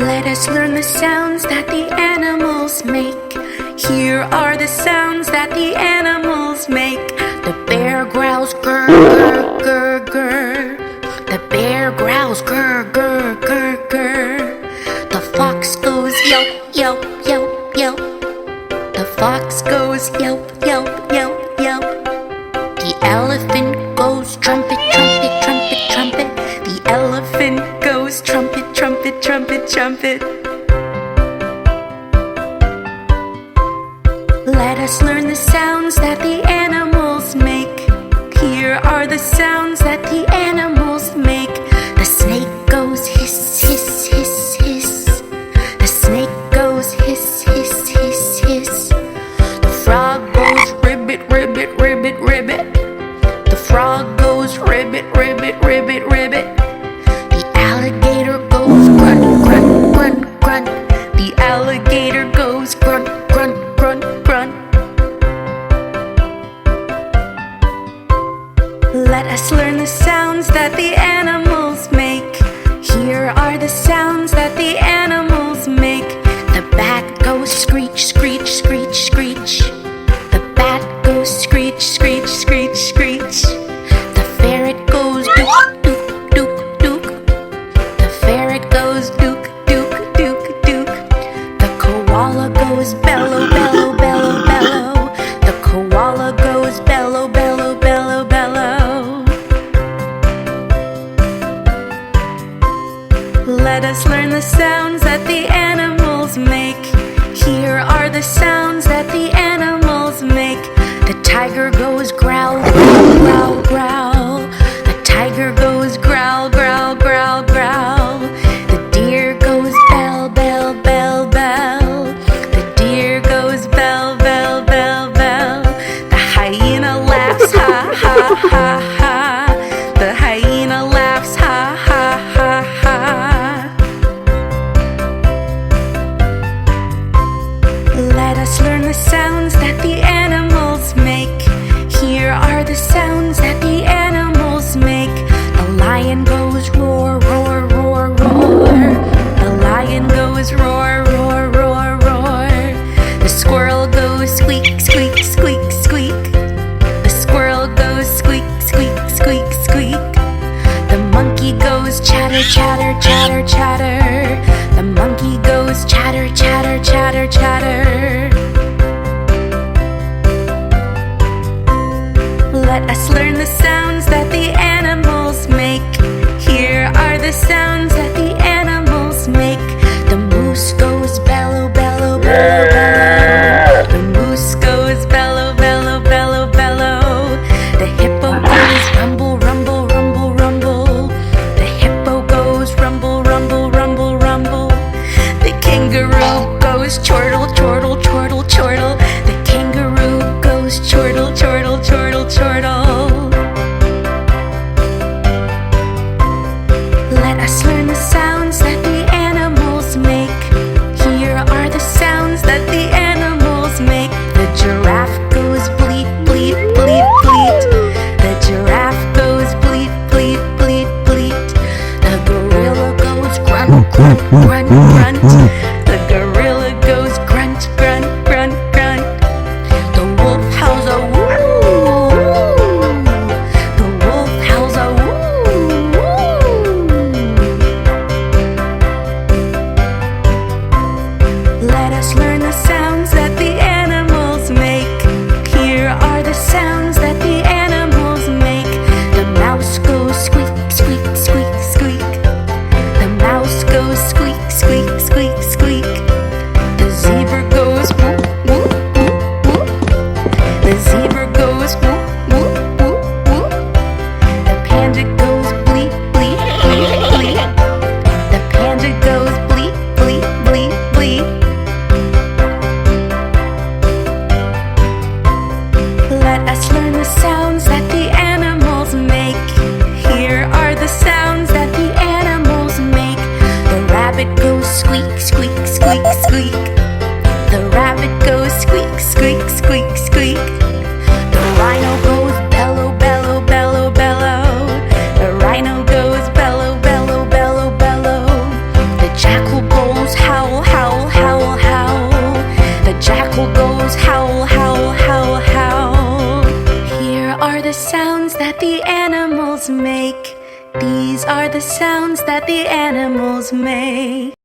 Let us learn the sounds that the animals make. Here are the sounds that the animals make. The bear growls grr, grr, grr, grr. The bear growls grr, grr, grr, grr. The fox goes yelp, yelp, yelp, yelp. The fox goes yelp, yelp, yelp, yelp. The elephant goes trumpet, trumpet, trumpet, trumpet. The elephant goes trumpet, trumpet, trumpet, trumpet. Let us learn the sounds that the animals make. Here are the sounds that the animals make. The snake goes hiss, hiss, hiss, hiss. The snake goes hiss, hiss, hiss, hiss. The frog goes ribbit, ribbit, ribbit, ribbit. The frog goes ribbit, ribbit, ribbit, ribbit. The alligator goes grunt, grunt, grunt, grunt. The alligator goes grunt, grunt, grunt, grunt. Let us learn the sounds that the animals make. Here are the sounds that the animals make. The bat goes screech, screech, screech, screech. The bat goes screech, screech, screech, screech. The ferret goes dook, dook, dook, dook. The ferret goes dook, dook, dook, dook. The koala goes bellow, bellow, bellow, bellow. The koala goes bellow, bellow, bellow, bellow. Let us learn the sounds that the animals make. Here are the sounds that the animals make. The tiger goes growl, growl, growl, growl. The tiger goes growl, growl, growl, growl. The deer goes bell, bell, bell, bell. The deer goes bell, bell, bell, bell. The hyena laughs, ha, ha, ha, ha. The hyena laughs, ha, ha, ha, ha. Let us learn the sounds that the animals make. Here are the sounds that the animals make. The lion goes roar, roar, roar, roar. The lion goes roar, roar, roar, roar. The squirrel goes squeak, squeak, squeak, squeak. The squirrel goes squeak, squeak, squeak, squeak. The monkey goes chatter, chatter, chatter, chatter. The monkey goes chatter, chatter, chatter, chatter. Let us learn the sounds that the animals make. Here are the sounds that the animals make. The moose goes bellow, bellow, bellow, bellow. The moose goes bellow, bellow, bellow, bellow. The hippo goes rumble, rumble, rumble, rumble. The hippo goes rumble, rumble, rumble, rumble. The kangaroo goes chortle, chortle, chortle, chortle. The kangaroo goes chortle, chortle, chortle, chortle. Let us learn the sounds that the animals make. Here are the sounds that the animals make. The giraffe goes bleat, bleat, bleat, bleat. The giraffe goes bleat, bleat, bleat, bleat. The gorilla goes grunt, grunt, grunt, grunt. The gorilla goes grunt, grunt, grunt, grunt. The wolf howls a woo. The wolf howls a woo. Let us learn the sounds that the animals make. Here are the sounds that the animals make. The mouse goes squeak, squeak, squeak, squeak. The mouse goes squeak, squeak, squeak, squeak. that the animals make. These are the sounds that the animals make.